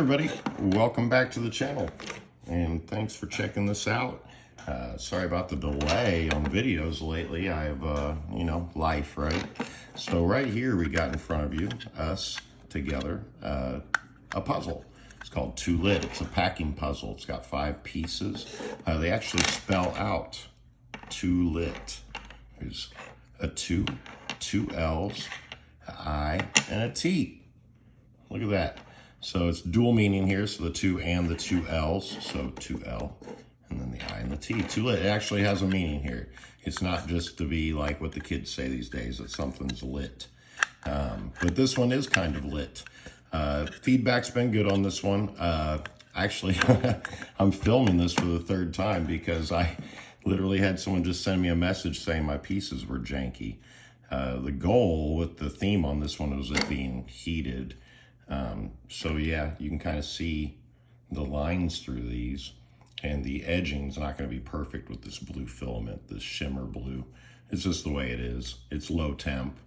everybody, welcome back to the channel and thanks for checking this out. Sorry about the delay on videos lately. I have life, right? So right here we got in front of you, us together, a puzzle. It's called 2 Lit. It's a packing puzzle. It's got 5 pieces. They actually spell out 2 Lit. There's a 2, 2 L's, an I, and a T. Look at that. So it's dual meaning here, so the 2 and the 2 L's, so 2L, and then the I and the T. 2 Lit, it actually has a meaning here. It's not just to be like what the kids say these days, that something's lit. But this one is kind of lit. Feedback's been good on this one. Actually, I'm filming this for the 3rd time because I literally had someone just send me a message saying my pieces were janky. The goal with the theme on this one was it being heated. So yeah, you can kind of see the lines through these, and the edging's not going to be perfect with this blue filament, this shimmer blue. It's just the way it is. It's low temp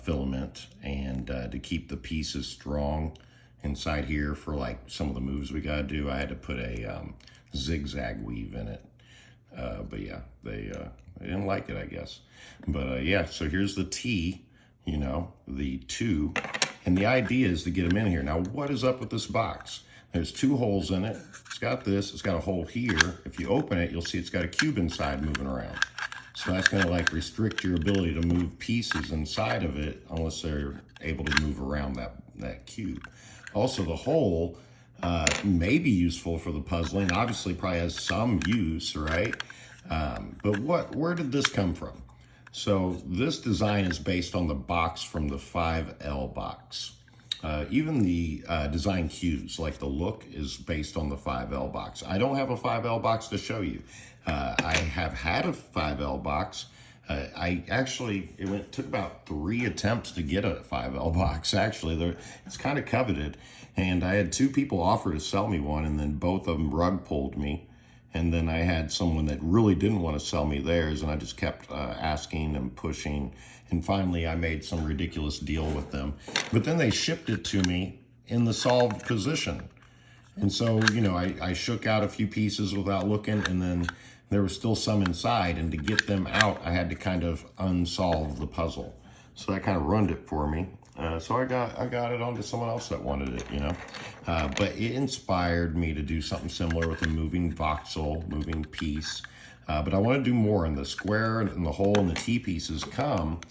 filament, and to keep the pieces strong inside here for like some of the moves we got to do, I had to put a zigzag weave in it. But yeah, they didn't like it, I guess. But yeah, so here's the T, the 2. And the idea is to get them in here. Now, what is up with this box? There's 2 holes in it. It's got this, it's got a hole here. If you open it, you'll see it's got a cube inside moving around. So that's gonna like restrict your ability to move pieces inside of it unless they're able to move around that cube. Also, the hole may be useful for the puzzling. Obviously, probably has some use, right? But where did this come from? So this design is based on the box from the 5L box. Even the design cues, like the look, is based on the 5L box. I don't have a 5L box to show you. I have had a 5L box. It took about 3 attempts to get a 5L box. Actually, it's kind of coveted. And I had 2 people offer to sell me one, and then both of them rug pulled me. And then I had someone that really didn't want to sell me theirs, and I just kept asking and pushing. And finally, I made some ridiculous deal with them. But then they shipped it to me in the solved position. And so, I shook out a few pieces without looking, and then there was still some inside. And to get them out, I had to kind of unsolve the puzzle. So that kind of ruined it for me. So I got it onto someone else that wanted it, But it inspired me to do something similar with a moving voxel, moving piece. But I want to do more, and the square and the hole and the T pieces come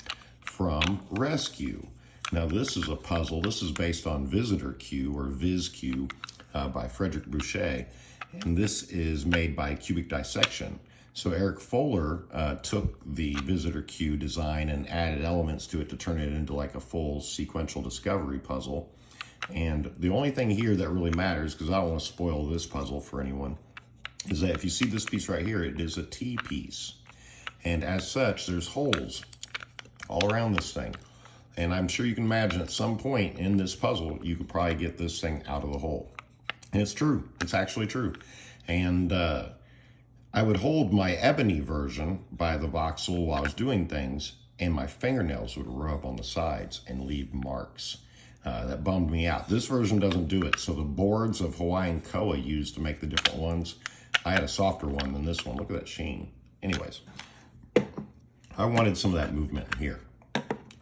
from Rescue. Now this is a puzzle. This is based on Visitor Q, or Viz Q, by Frederick Boucher. And this is made by Cubic Dissection. So Eric Fuller took the Visitor Q design and added elements to it to turn it into like a full sequential discovery puzzle. And the only thing here that really matters, because I don't want to spoil this puzzle for anyone, is that if you see this piece right here, it is a T piece. And as such, there's holes all around this thing. And I'm sure you can imagine at some point in this puzzle, you could probably get this thing out of the hole. And it's true. It's actually true. And I would hold my ebony version by the voxel while I was doing things, and my fingernails would rub on the sides and leave marks. That bummed me out. This version doesn't do it. So the boards of Hawaiian Koa used to make the different ones, I had a softer one than this one. Look at that sheen. Anyways, I wanted some of that movement here.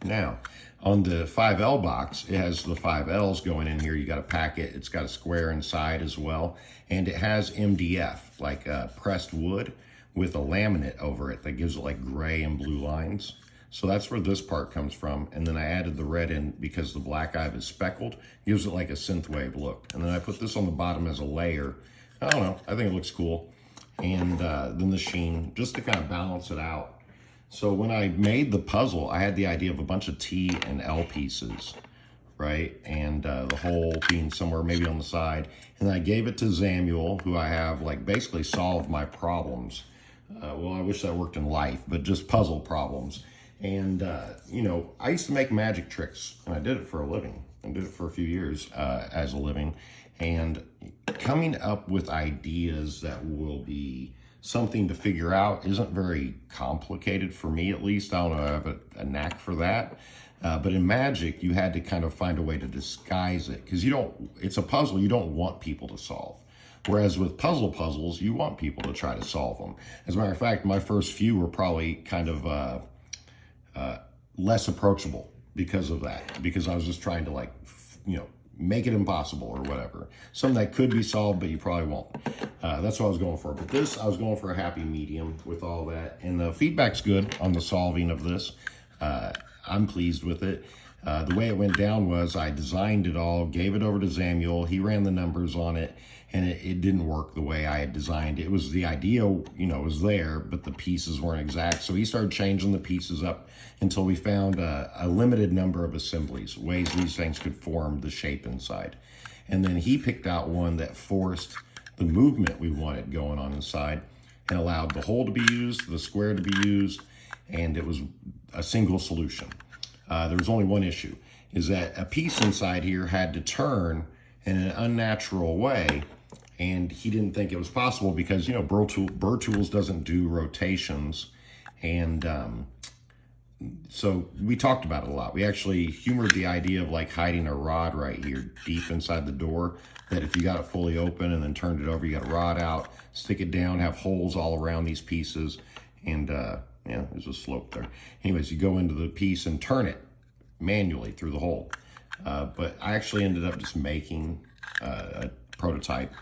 Now, on the 5L box, it has the 5 L's going in here. You got to pack it. It's got a square inside as well. And it has MDF, like pressed wood, with a laminate over it that gives it like gray and blue lines. So that's where this part comes from. And then I added the red in because the black eye is speckled. Gives it like a synthwave look. And then I put this on the bottom as a layer. I don't know. I think it looks cool. And then the sheen, just to kind of balance it out. So when I made the puzzle, I had the idea of a bunch of T and L pieces, right? And the hole being somewhere maybe on the side. And I gave it to Samuel, who I have like basically solved my problems. Well, I wish that worked in life, but just puzzle problems. And, I used to make magic tricks, and I did it for a living. I did it for a few years as a living. And coming up with ideas that will be something to figure out. Isn't very complicated for me, at least. I don't know, I have a knack for that. But in Magic, you had to kind of find a way to disguise it, because it's a puzzle you don't want people to solve. Whereas with puzzles, you want people to try to solve them. As a matter of fact, my first few were probably kind of less approachable because of that, because I was just trying to, like, make it impossible or whatever. Something that could be solved, but you probably won't. That's what I was going for. But this, I was going for a happy medium with all that. And the feedback's good on the solving of this. I'm pleased with it. The way it went down was I designed it all, gave it over to Samuel. He ran the numbers on it, and it didn't work the way I had designed it. It was the idea, was there, but the pieces weren't exact. So he started changing the pieces up until we found a limited number of assemblies, ways these things could form the shape inside. And then he picked out one that forced the movement we wanted going on inside and allowed the hole to be used, the square to be used, and it was a single solution. There was only one issue, is that a piece inside here had to turn in an unnatural way, and he didn't think it was possible because, Burr Tools doesn't do rotations, and so we talked about it a lot. We actually humored the idea of like hiding a rod right here deep inside the door, that if you got it fully open and then turned it over, you got a rod out, stick it down, have holes all around these pieces, and yeah, there's a slope there. Anyways, you go into the piece and turn it manually through the hole. But I actually ended up just making a prototype.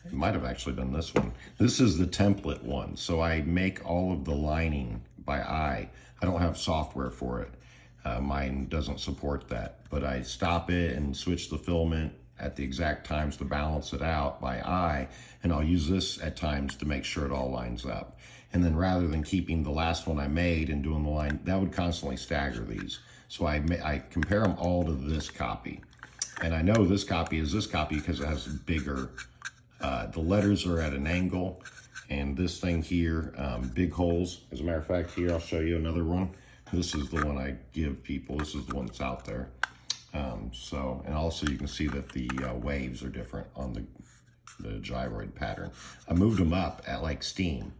It might have actually been this one. This is the template one. So I make all of the lining by eye. I don't have software for it. Mine doesn't support that. But I stop it and switch the filament at the exact times to balance it out by eye. And I'll use this at times to make sure it all lines up. And then rather than keeping the last one I made and doing the line, that would constantly stagger these. So I compare them all to this copy. And I know this copy is this copy because it has bigger, the letters are at an angle. And this thing here, big holes. As a matter of fact, here, I'll show you another one. This is the one I give people. This is the one that's out there. And also you can see that the waves are different on the gyroid pattern. I moved them up at like steam.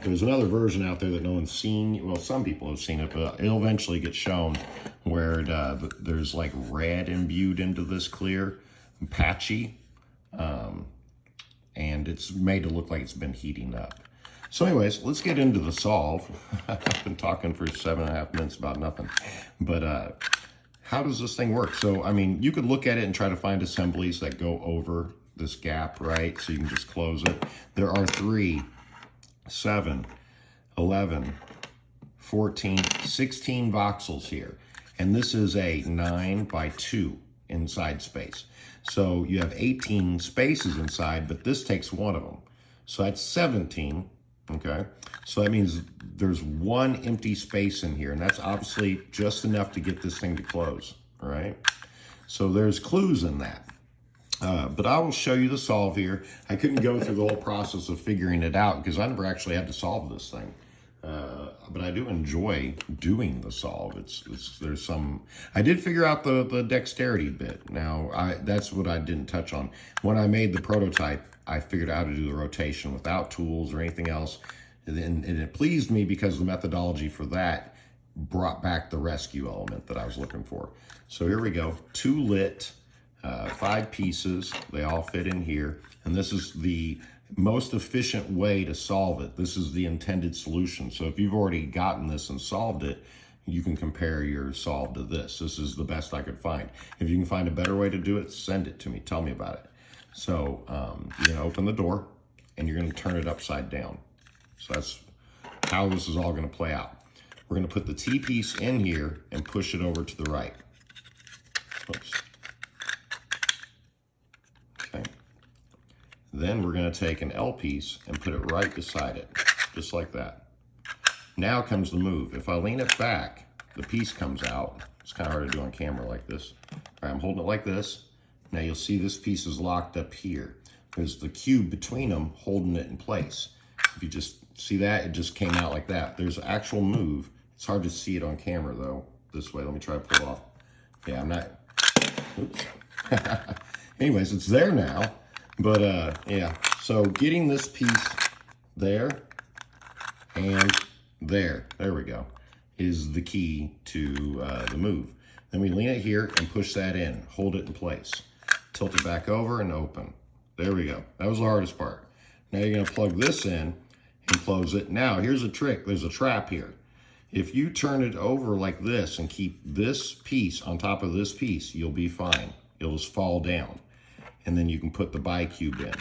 There's another version out there that no one's seen. Well, some people have seen it, but it'll eventually get shown where there's like red imbued into this clear, patchy, and it's made to look like it's been heating up. So anyways, let's get into the solve. I've been talking for 7.5 minutes about nothing, but how does this thing work? So, I mean, you could look at it and try to find assemblies that go over this gap, right? So you can just close it. There are 3, 7, 11, 14, 16 voxels here. And this is a 9 by 2 inside space. So you have 18 spaces inside, but this takes one of them. So that's 17, okay? So that means there's one empty space in here, and that's obviously just enough to get this thing to close, all right? So there's clues in that. But I will show you the solve here. I couldn't go through the whole process of figuring it out because I never actually had to solve this thing. But I do enjoy doing the solve. There's some, I did figure out the dexterity bit. Now, that's what I didn't touch on. When I made the prototype, I figured out how to do the rotation without tools or anything else. And it pleased me because the methodology for that brought back the rescue element that I was looking for. So here we go, 2 lit, 5 pieces, they all fit in here. And this is the most efficient way to solve it. This is the intended solution. So if you've already gotten this and solved it, you can compare your solve to this. This is the best I could find. If you can find a better way to do it, send it to me, tell me about it. So you're gonna open the door and you're gonna turn it upside down. So that's how this is all gonna play out. We're gonna put the T-piece in here and push it over to the right. Oops. Okay. Then we're gonna take an L piece and put it right beside it, just like that. Now comes the move. If I lean it back, the piece comes out. It's kind of hard to do on camera like this. All right, I'm holding it like this. Now you'll see this piece is locked up here. There's the cube between them holding it in place. If you just see that, it just came out like that. There's an actual move. It's hard to see it on camera though. This way, let me try to pull off. Yeah, I'm not, oops. Anyways, it's there now. But yeah, so getting this piece there, and there. There we go. Is the key to the move. Then we lean it here and push that in. Hold it in place. Tilt it back over and open. There we go. That was the hardest part. Now you're going to plug this in and close it. Now here's a trick. There's a trap here. If you turn it over like this and keep this piece on top of this piece, you'll be fine. It'll just fall down. And then you can put the bicube in.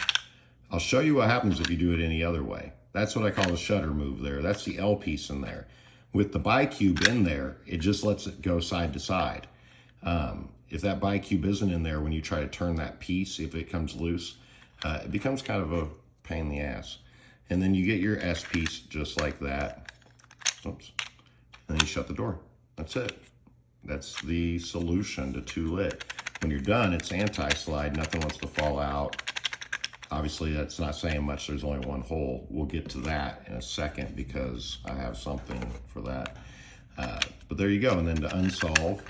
I'll show you what happens if you do it any other way. That's what I call the shutter move there. That's the L piece in there. With the bicube in there, it just lets it go side to side. If that bicube isn't in there, when you try to turn that piece, if it comes loose, it becomes kind of a pain in the ass. And then you get your S piece just like that. Oops. And then you shut the door. That's it. That's the solution to 2-lit. When you're done, it's anti-slide. Nothing wants to fall out. Obviously, that's not saying much. There's only one hole. We'll get to that in a second because I have something for that. But there you go. And then to unsolve,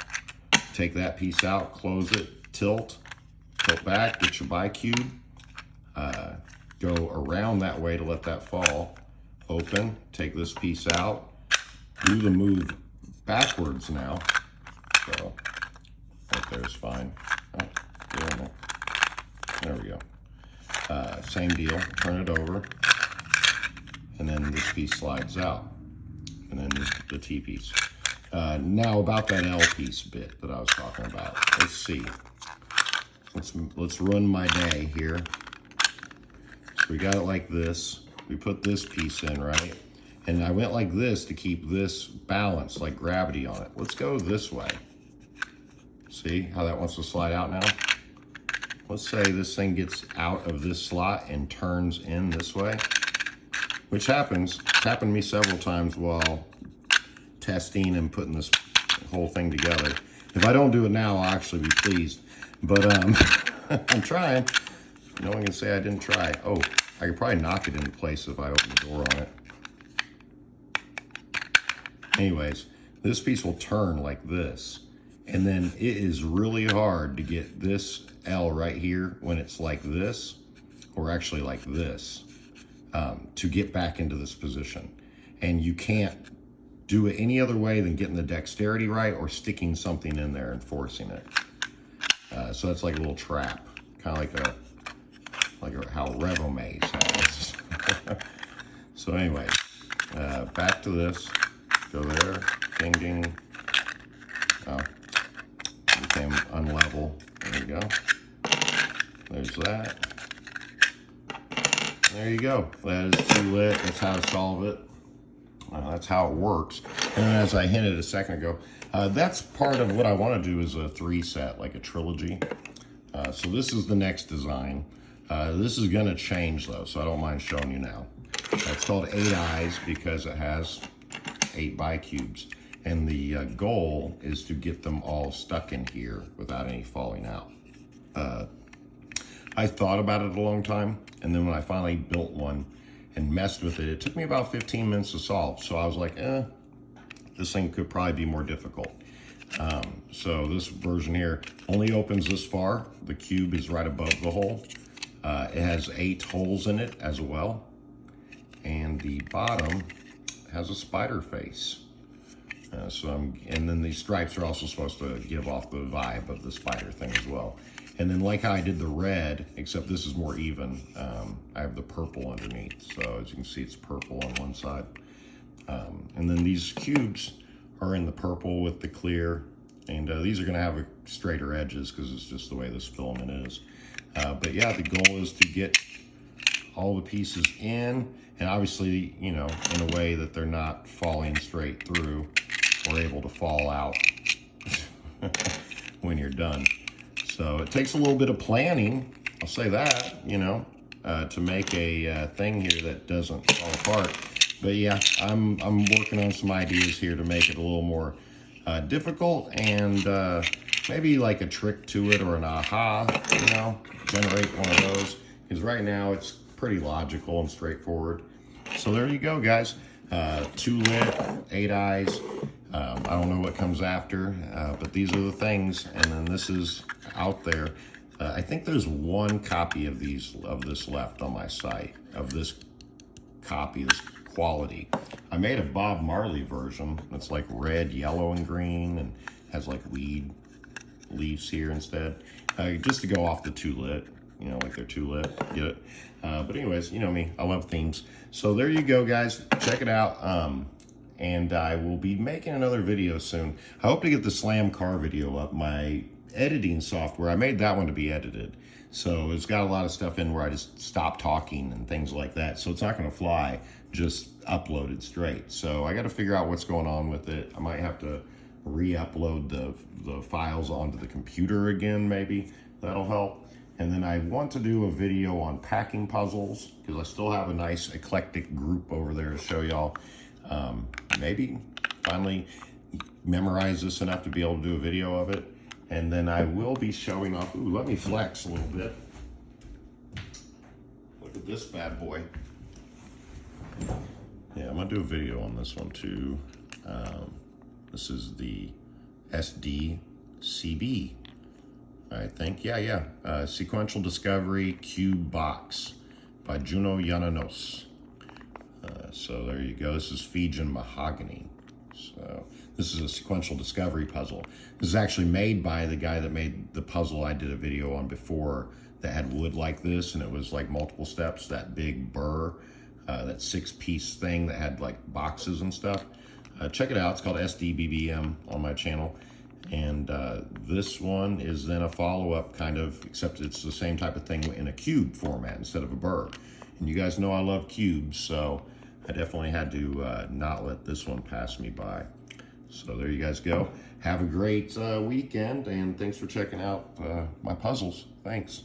take that piece out, close it, tilt back, get your bicube, go around that way to let that fall, open, take this piece out, do the move backwards now. So right there's fine. Oh, there we go. Same deal, turn it over, and then this piece slides out, and then the T piece. Now about that L piece bit that I was talking about. Let's see. Let's run my day here. So we got it like this. We put this piece in, right? And I went like this to keep this balanced, like gravity on it. Let's go this way. See how that wants to slide out now? Let's say this thing gets out of this slot and turns in this way, which happens. It's happened to me several times while testing and putting this whole thing together. If I don't do it now, I'll actually be pleased. But I'm trying. No one can say I didn't try. Oh, I could probably knock it into place if I open the door on it. Anyways, this piece will turn like this. And then it is really hard to get this L right here when it's like this, or actually like this, to get back into this position. And you can't do it any other way than getting the dexterity right or sticking something in there and forcing it. So that's like a little trap, kind of like how Revomaze has. So anyway, back to this. Go there, ding, ding. Oh, became unlevel. There you go. There's that. There you go. That is 2-lit. That's how to solve it. That's how it works. And as I hinted a second ago, that's part of what I want to do is a 3-set, like a trilogy. So this is the next design. This is going to change though, so I don't mind showing you now. It's called 8 eyes because it has 8 bicubes. And the goal is to get them all stuck in here without any falling out. I thought about it a long time, and then when I finally built one and messed with it, it took me about 15 minutes to solve. So I was like, this thing could probably be more difficult. So this version here only opens this far. The cube is right above the hole. It has 8 holes in it as well. And the bottom has a spider face. And then these stripes are also supposed to give off the vibe of the spider thing as well. And then like how I did the red, except this is more even, I have the purple underneath. So as you can see, it's purple on one side. And then these cubes are in the purple with the clear. And these are gonna have straighter edges because it's just the way this filament is. But yeah, the goal is to get all the pieces in, and obviously, you know, in a way that they're not falling straight through or able to fall out when you're done. So it takes a little bit of planning, I'll say that, you know, to make a thing here that doesn't fall apart. But yeah, I'm working on some ideas here to make it a little more difficult, and maybe like a trick to it or an aha, you know, generate one of those. Because right now it's pretty logical and straightforward. So there you go, guys. 2-lit, 8 eyes. I don't know what comes after, but these are the things. And then this is out there. I think there's one copy of this left on my site, of this copy is quality. I made a Bob Marley version that's like red, yellow, and green, and has like weed leaves here instead, just to go off the 2-lit, you know, like they're 2-lit, get it? But anyways, you know me, I love themes. So there you go, guys. Check it out. And I will be making another video soon. I hope to get the Slam car video up. My editing software, I made that one to be edited. So it's got a lot of stuff in where I just stop talking and things like that. So it's not gonna fly, just uploaded straight. So I gotta figure out what's going on with it. I might have to re-upload the files onto the computer again, maybe. That'll help. And then I want to do a video on packing puzzles, because I still have a nice eclectic group over there to show y'all. Maybe finally memorize this enough to be able to do a video of it. And then I will be showing off, ooh, let me flex a little bit. Look at this bad boy. Yeah, I'm gonna do a video on this one too. This is the SDCB, I think. Yeah. Sequential Discovery Cube Box by Juno Yananos. So there you go. This is Fijian Mahogany. So this is a sequential discovery puzzle. This is actually made by the guy that made the puzzle I did a video on before that had wood like this, and it was like multiple steps, that big burr, that 6-piece thing that had like boxes and stuff. Check it out. It's called SDBBM on my channel. And this one is then a follow-up kind of, except it's the same type of thing in a cube format instead of a burr. And you guys know I love cubes, so I definitely had to not let this one pass me by. So there you guys go. Have a great weekend, and thanks for checking out my puzzles. Thanks.